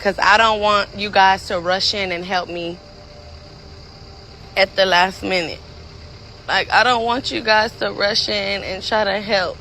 because I don't want you guys to rush in and help me at the last minute. Like, I don't want you guys to rush in and try to help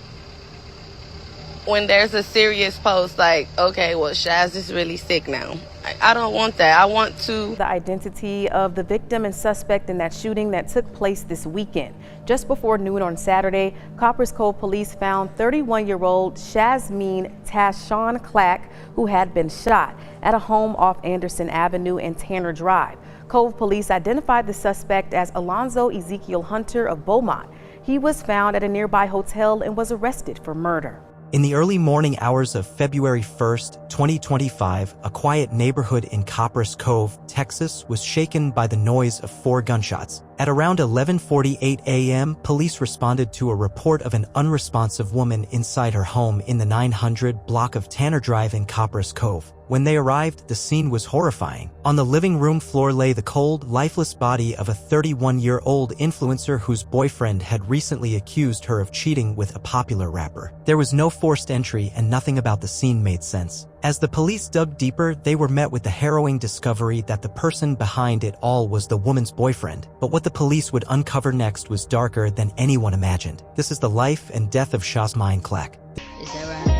when there's a serious post like, okay, well, Shaz is really sick now. I don't want that. I want to... The identity of the victim and suspect in that shooting that took place this weekend. Just before noon on Saturday, Coppers Cove police found 31-year-old Shazmeen Tashawn Clack, who had been shot at a home off Anderson Avenue and Tanner Drive. Cove police identified the suspect as Alonzo Ezekiel Hunter of Beaumont. He was found at a nearby hotel and was arrested for murder. In the early morning hours of February 1st, 2025, a quiet neighborhood in Coppers Cove, Texas, was shaken by the noise of 4 gunshots. At around 11:48 a.m., police responded to a report of an unresponsive woman inside her home in the 900 block of Tanner Drive in Coppers Cove. When they arrived, the scene was horrifying. On the living room floor lay the cold, lifeless body of a 31-year-old influencer whose boyfriend had recently accused her of cheating with a popular rapper. There was no forced entry and nothing about the scene made sense. As the police dug deeper, they were met with the harrowing discovery that the person behind it all was the woman's boyfriend. But what the police would uncover next was darker than anyone imagined. This is the life and death of Shazmeen Clack. Is that right?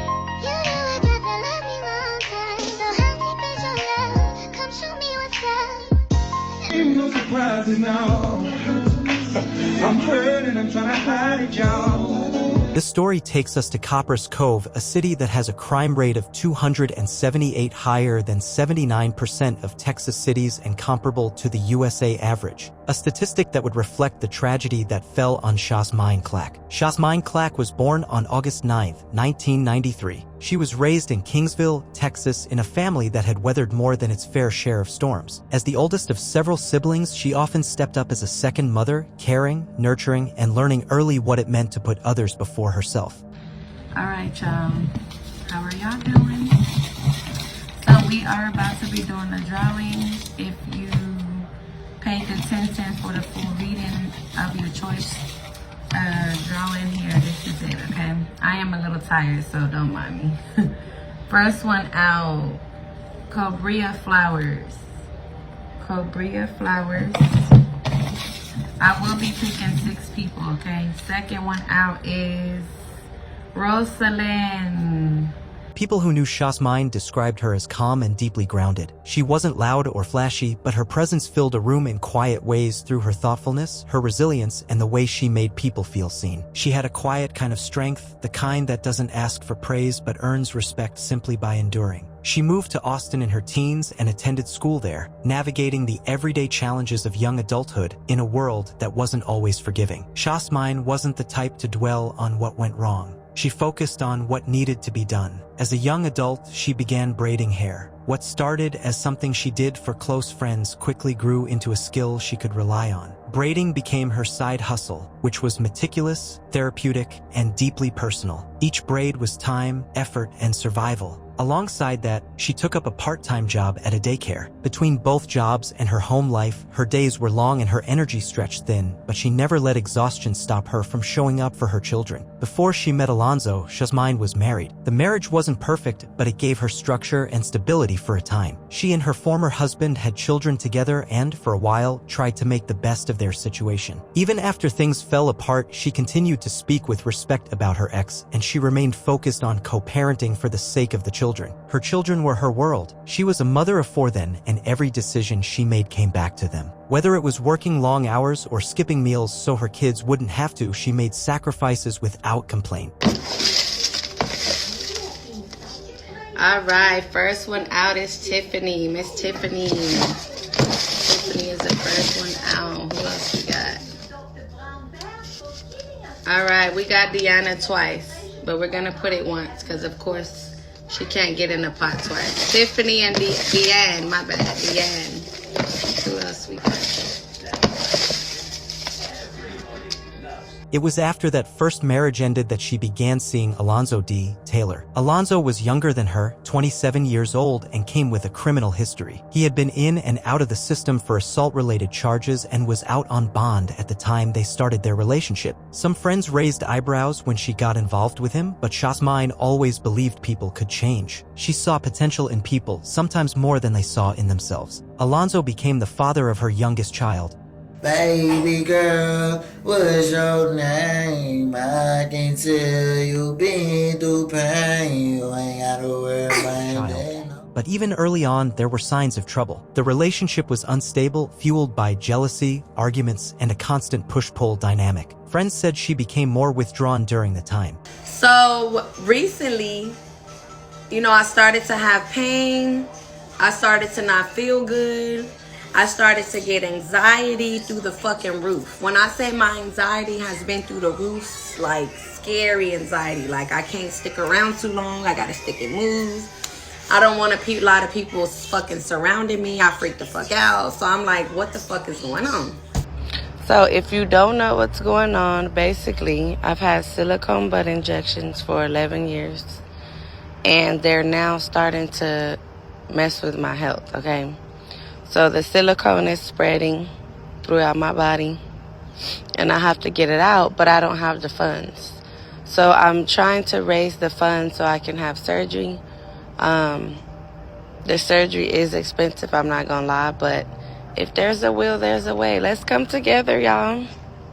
No surprises now. I'm hurting, I'm trying to hide it, y'all. This story takes us to Coppers Cove, a city that has a crime rate of 278, higher than 79% of Texas cities and comparable to the USA average. A statistic that would reflect the tragedy that fell on Shazmeen Clack. Shazmeen Clack was born on August 9, 1993. She was raised in Kingsville, Texas, in a family that had weathered more than its fair share of storms. As the oldest of several siblings, she often stepped up as a second mother, caring, nurturing, and learning early what it meant to put others before herself. All right, y'all. How are y'all doing? So we are about to be doing the drawing. If you paid attention for the full reading of your choice drawing here, this is it, okay? I am a little tired, so don't mind me. First one out, Cobria Flowers. Cobria Flowers. I will be picking 6 people, okay? Second one out is Rosalind. People who knew Shazmeen described her as calm and deeply grounded. She wasn't loud or flashy, but her presence filled a room in quiet ways through her thoughtfulness, her resilience, and the way she made people feel seen. She had a quiet kind of strength, the kind that doesn't ask for praise but earns respect simply by enduring. She moved to Austin in her teens and attended school there, navigating the everyday challenges of young adulthood in a world that wasn't always forgiving. Shazmeen wasn't the type to dwell on what went wrong. She focused on what needed to be done. As a young adult, she began braiding hair. What started as something she did for close friends quickly grew into a skill she could rely on. Braiding became her side hustle, which was meticulous, therapeutic, and deeply personal. Each braid was time, effort, and survival. Alongside that, she took up a part-time job at a daycare. Between both jobs and her home life, her days were long and her energy stretched thin, but she never let exhaustion stop her from showing up for her children. Before she met Alonzo, Shazmeen was married. The marriage wasn't perfect, but it gave her structure and stability for a time. She and her former husband had children together and, for a while, tried to make the best of their situation. Even after things fell apart, she continued to speak with respect about her ex, and she remained focused on co-parenting for the sake of the children. Her children were her world. She was a mother of 4 then, and every decision she made came back to them. Whether it was working long hours or skipping meals so her kids wouldn't have to, she made sacrifices without complaint. All right, first one out is Tiffany. Miss Tiffany. Tiffany is the first one out. Who else we got? All right, we got Deanna twice, but we're going to put it once because, of course, she can't get in the pot twice. Tiffany and Deanne. My bad, Deanne. Who else we got? It was after that first marriage ended that she began seeing Alonzo D. Taylor. Alonzo was younger than her, 27 years old, and came with a criminal history. He had been in and out of the system for assault-related charges and was out on bond at the time they started their relationship. Some friends raised eyebrows when she got involved with him, but Jasmine always believed people could change. She saw potential in people, sometimes more than they saw in themselves. Alonzo became the father of her youngest child. Baby girl, what's your name? I can tell you been through pain. You ain't gotta worry about that. But even early on, there were signs of trouble. The relationship was unstable, fueled by jealousy, arguments, and a constant push-pull dynamic. Friends said she became more withdrawn during the time. So recently, I started to have pain. I started to not feel good. I started to get anxiety through the fucking roof. When I say my anxiety has been through the roof, like scary anxiety. Like I can't stick around too long. I gotta stick and move. I don't want a lot of people fucking surrounding me. I freak the fuck out. So I'm like, what the fuck is going on? So if you don't know what's going on, basically, I've had silicone butt injections for 11 years. And they're now starting to mess with my health, okay? So the silicone is spreading throughout my body. And I have to get it out, but I don't have the funds. So I'm trying to raise the funds so I can have surgery. The surgery is expensive, I'm not gonna lie, but if there's a will, there's a way. Let's come together, y'all.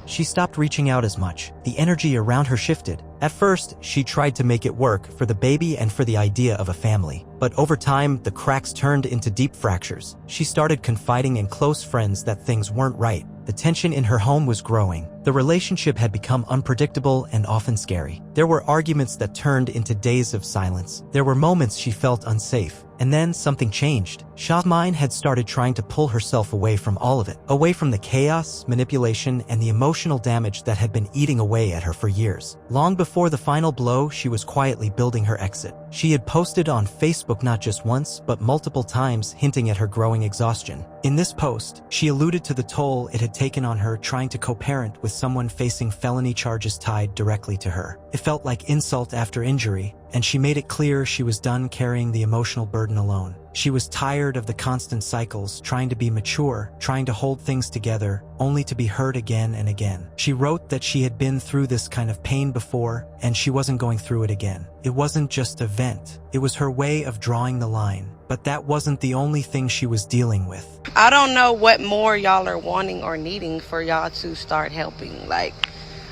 She stopped reaching out as much. The energy around her shifted. At first, she tried to make it work for the baby and for the idea of a family. But over time, the cracks turned into deep fractures. She started confiding in close friends that things weren't right. The tension in her home was growing. The relationship had become unpredictable and often scary. There were arguments that turned into days of silence. There were moments she felt unsafe. And then something changed. Jasmine had started trying to pull herself away from all of it, away from the chaos, manipulation, and the emotional damage that had been eating away at her for years. Long before the final blow, she was quietly building her exit. She had posted on Facebook not just once, but multiple times, hinting at her growing exhaustion. In this post, she alluded to the toll it had taken on her trying to co-parent with someone facing felony charges tied directly to her. It felt like insult after injury, and she made it clear she was done carrying the emotional burden alone. She was tired of the constant cycles, trying to be mature, trying to hold things together, only to be hurt again and again. She wrote that she had been through this kind of pain before, and she wasn't going through it again. It wasn't just a vent. It was her way of drawing the line. But that wasn't the only thing she was dealing with. I don't know what more y'all are wanting or needing for y'all to start helping.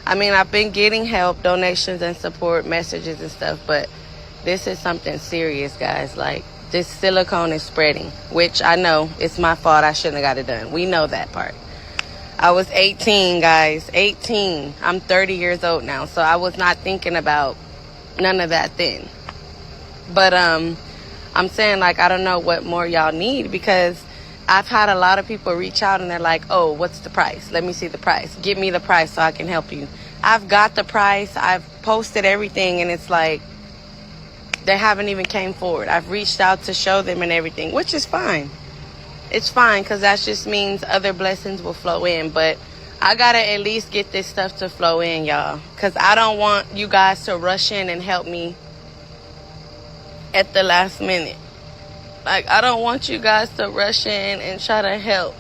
I've been getting help, donations and support messages and stuff, but this is something serious, guys. This silicone is spreading, which I know it's my fault. I shouldn't have got it done. We know that part. I was 18, guys, 18. I'm 30 years old now, so I was not thinking about none of that then. But I'm saying, I don't know what more y'all need, because I've had a lot of people reach out and they're like, oh, what's the price? Let me see the price. Give me the price so I can help you. I've got the price. I've posted everything, and it's like they haven't even came forward. I've reached out to show them and everything, which is fine. It's fine, because that just means other blessings will flow in. But I got to at least get this stuff to flow in, y'all, because I don't want you guys to rush in and help me at the last minute. I don't want you guys to rush in and try to help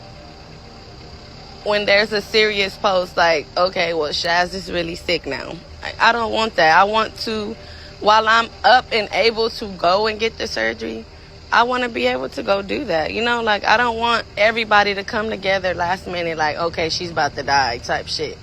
when there's a serious post okay, well, Shaz is really sick now. I don't want that. I want to, while I'm up and able to go and get the surgery, I want to be able to go do that. I don't want everybody to come together last minute okay, she's about to die type shit.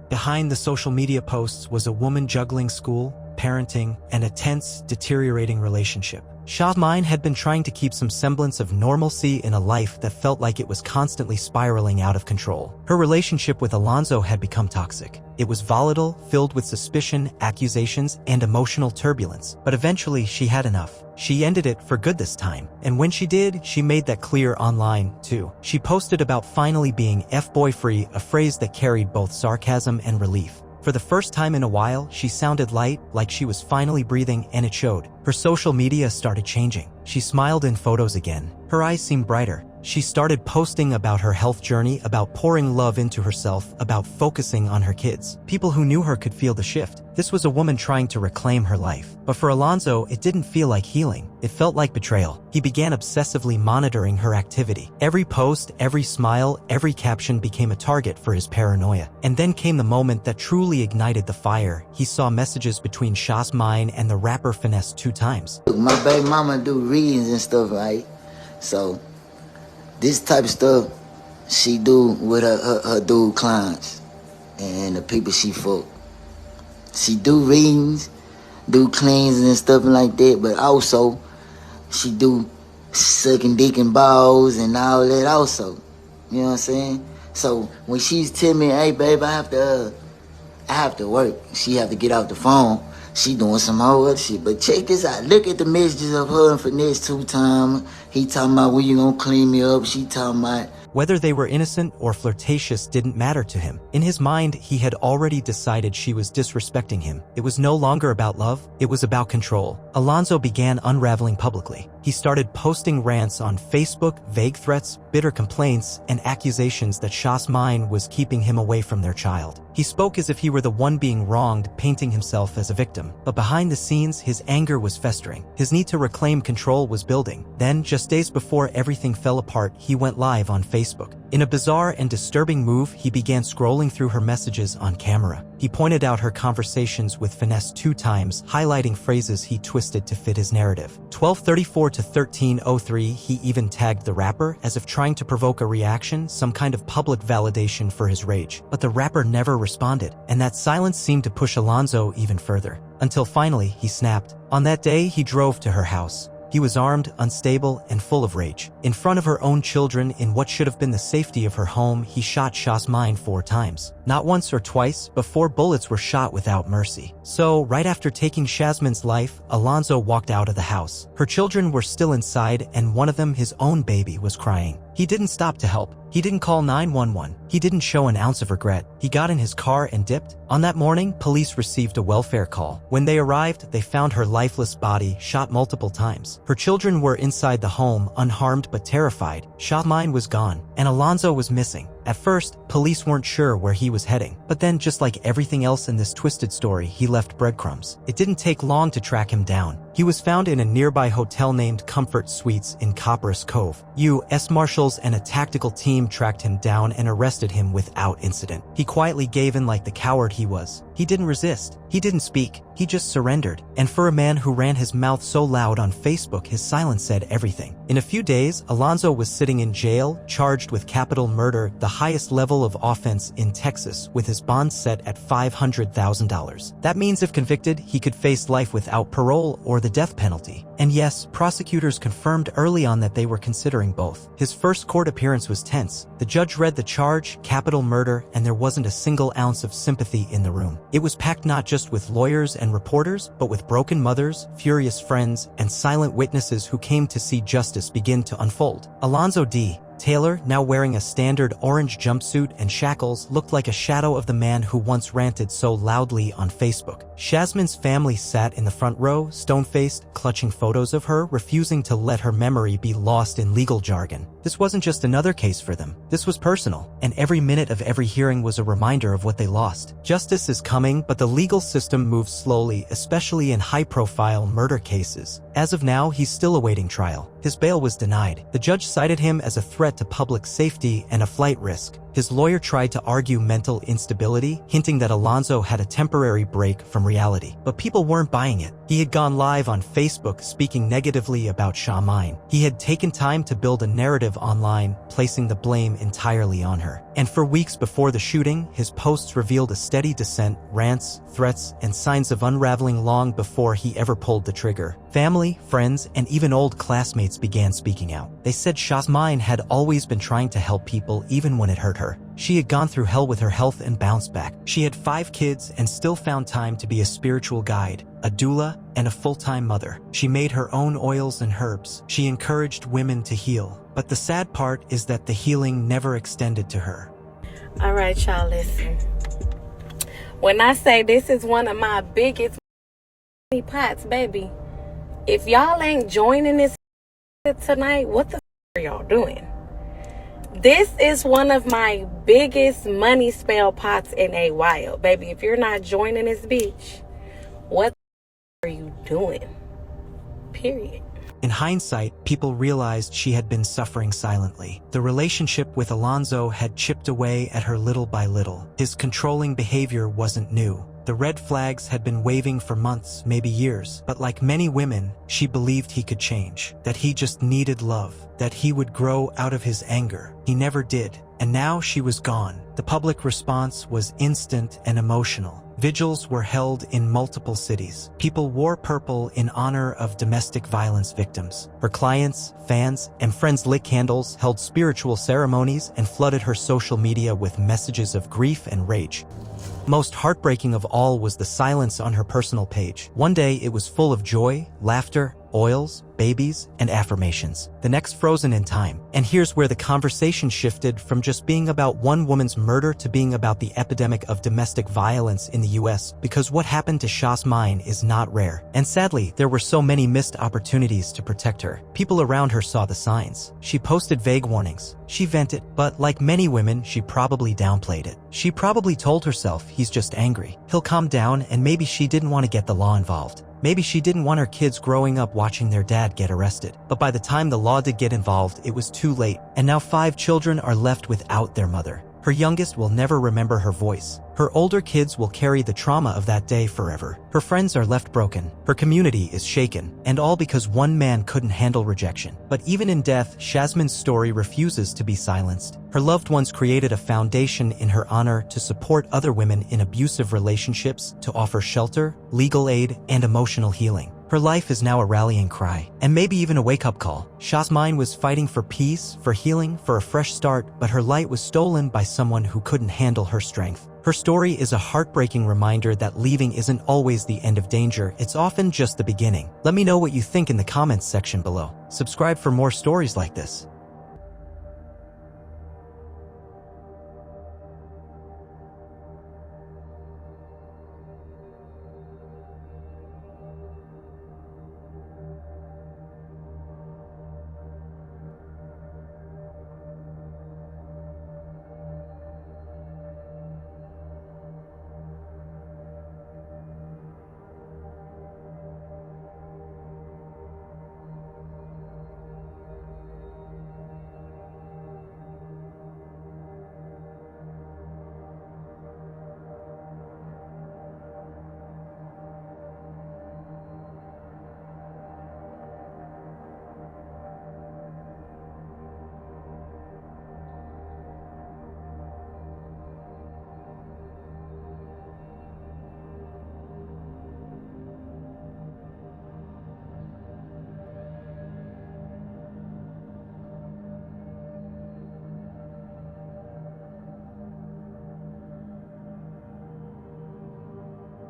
Behind the social media posts was a woman juggling school, parenting, and a tense, deteriorating relationship. Jasmine had been trying to keep some semblance of normalcy in a life that felt like it was constantly spiraling out of control. Her relationship with Alonzo had become toxic. It was volatile, filled with suspicion, accusations, and emotional turbulence. But eventually, she had enough. She ended it for good this time. And when she did, she made that clear online, too. She posted about finally being F-boy-free, a phrase that carried both sarcasm and relief. For the first time in a while, she sounded light, like she was finally breathing, and it showed. Her social media started changing. She smiled in photos again. Her eyes seemed brighter. She started posting about her health journey, about pouring love into herself, about focusing on her kids. People who knew her could feel the shift. This was a woman trying to reclaim her life. But for Alonzo, it didn't feel like healing. It felt like betrayal. He began obsessively monitoring her activity. Every post, every smile, every caption became a target for his paranoia. And then came the moment that truly ignited the fire. He saw messages between Jasmine and the rapper Finesse 2 times. My baby mama do readings and stuff, right? So this type of stuff she do with her dude clients and the people she fuck. She do readings, do cleans and stuff like that, but also she do sucking dick and balls and all that also. You know what I'm saying? So when she's telling me, hey babe, I have to work, she have to get off the phone, she doing some whole other shit. But check this out. Look at the messages of her and Finesse 2 times. He talking about when you gonna clean me up. She talking about. Whether they were innocent or flirtatious didn't matter to him. In his mind, he had already decided she was disrespecting him. It was no longer about love, it was about control. Alonzo began unraveling publicly. He started posting rants on Facebook, vague threats, bitter complaints, and accusations that Jasmine was keeping him away from their child. He spoke as if he were the one being wronged, painting himself as a victim. But behind the scenes, his anger was festering. His need to reclaim control was building. Then, just days before everything fell apart, he went live on Facebook. In a bizarre and disturbing move, he began scrolling through her messages on camera. He pointed out her conversations with Finesse 2 times, highlighting phrases he twisted to fit his narrative. 12:34 to 13:03, he even tagged the rapper, as if trying to provoke a reaction, some kind of public validation for his rage. But the rapper never responded, and that silence seemed to push Alonzo even further. Until finally, he snapped. On that day, he drove to her house. He was armed, unstable, and full of rage. In front of her own children, in what should have been the safety of her home, he shot Jasmine 4 times. Not once or twice, but 4 bullets were shot without mercy. So, right after taking Jasmine's life, Alonzo walked out of the house. Her children were still inside, and one of them, his own baby, was crying. He didn't stop to help. He didn't call 911. He didn't show an ounce of regret. He got in his car and dipped. On that morning, police received a welfare call. When they arrived, they found her lifeless body, shot multiple times. Her children were inside the home, unharmed but terrified. Jasmine was gone, and Alonzo was missing. At first, police weren't sure where he was heading. But then, just like everything else in this twisted story, he left breadcrumbs. It didn't take long to track him down. He was found in a nearby hotel named Comfort Suites in Copperas Cove. U.S. Marshals and a tactical team tracked him down and arrested him without incident. He quietly gave in like the coward he was. He didn't resist. He didn't speak. He just surrendered. And for a man who ran his mouth so loud on Facebook, his silence said everything. In a few days, Alonzo was sitting in jail, charged with capital murder, the highest level of offense in Texas, with his bond set at $500,000. That means if convicted, he could face life without parole or the death penalty. And yes, prosecutors confirmed early on that they were considering both. His first court appearance was tense. The judge read the charge, capital murder, and there wasn't a single ounce of sympathy in the room. It was packed not just with lawyers and reporters, but with broken mothers, furious friends, and silent witnesses who came to see justice begin to unfold. Alonzo D. Taylor, now wearing a standard orange jumpsuit and shackles, looked like a shadow of the man who once ranted so loudly on Facebook. Jasmine's family sat in the front row, stone-faced, clutching photos of her, refusing to let her memory be lost in legal jargon. This wasn't just another case for them. This was personal, and every minute of every hearing was a reminder of what they lost. Justice is coming, but the legal system moves slowly, especially in high-profile murder cases. As of now, he's still awaiting trial. His bail was denied. The judge cited him as a threat to public safety and a flight risk. His lawyer tried to argue mental instability, hinting that Alonzo had a temporary break from reality. But people weren't buying it. He had gone live on Facebook speaking negatively about Jasmine. He had taken time to build a narrative online, placing the blame entirely on her. And for weeks before the shooting, his posts revealed a steady descent, rants, threats, and signs of unraveling long before he ever pulled the trigger. Family, friends, and even old classmates began speaking out. They said Jasmine had always been trying to help people even when it hurt her. She had gone through hell with her health and bounced back. She had 5 kids and still found time to be a spiritual guide, a doula, and a full-time mother. She made her own oils and herbs. She encouraged women to heal. But the sad part is that the healing never extended to her. All right, y'all, listen. When I say this is one of my biggest pots, baby, if y'all ain't joining this tonight, what the are y'all doing? This is one of my biggest money spell pots in a while. Baby, if you're not joining this beach, what are you doing? Period. In hindsight, people realized she had been suffering silently. The relationship with Alonzo had chipped away at her little by little. His controlling behavior wasn't new. The red flags had been waving for months, maybe years, but like many women, she believed he could change, that he just needed love, that he would grow out of his anger. He never did, and now she was gone. The public response was instant and emotional. Vigils were held in multiple cities. People wore purple in honor of domestic violence victims. Her clients, fans, and friends lit candles, held spiritual ceremonies, and flooded her social media with messages of grief and rage. Most heartbreaking of all was the silence on her personal page. One day it was full of joy, laughter, oils, babies, and affirmations. The next frozen in time. And here's where the conversation shifted from just being about one woman's murder to being about the epidemic of domestic violence in the US, because what happened to Shasmine is not rare. And sadly, there were so many missed opportunities to protect her. People around her saw the signs. She posted vague warnings. She vented, but like many women, she probably downplayed it. She probably told herself, he's just angry. He'll calm down, and maybe she didn't want to get the law involved. Maybe she didn't want her kids growing up watching their dad get arrested. But by the time the law did get involved, it was too late. And now 5 children are left without their mother. Her youngest will never remember her voice. Her older kids will carry the trauma of that day forever. Her friends are left broken. Her community is shaken. And all because one man couldn't handle rejection. But even in death, Shasmine's story refuses to be silenced. Her loved ones created a foundation in her honor to support other women in abusive relationships, to offer shelter, legal aid, and emotional healing. Her life is now a rallying cry, and maybe even a wake-up call. Shasmine was fighting for peace, for healing, for a fresh start, but her light was stolen by someone who couldn't handle her strength. Her story is a heartbreaking reminder that leaving isn't always the end of danger, it's often just the beginning. Let me know what you think in the comments section below. Subscribe for more stories like this.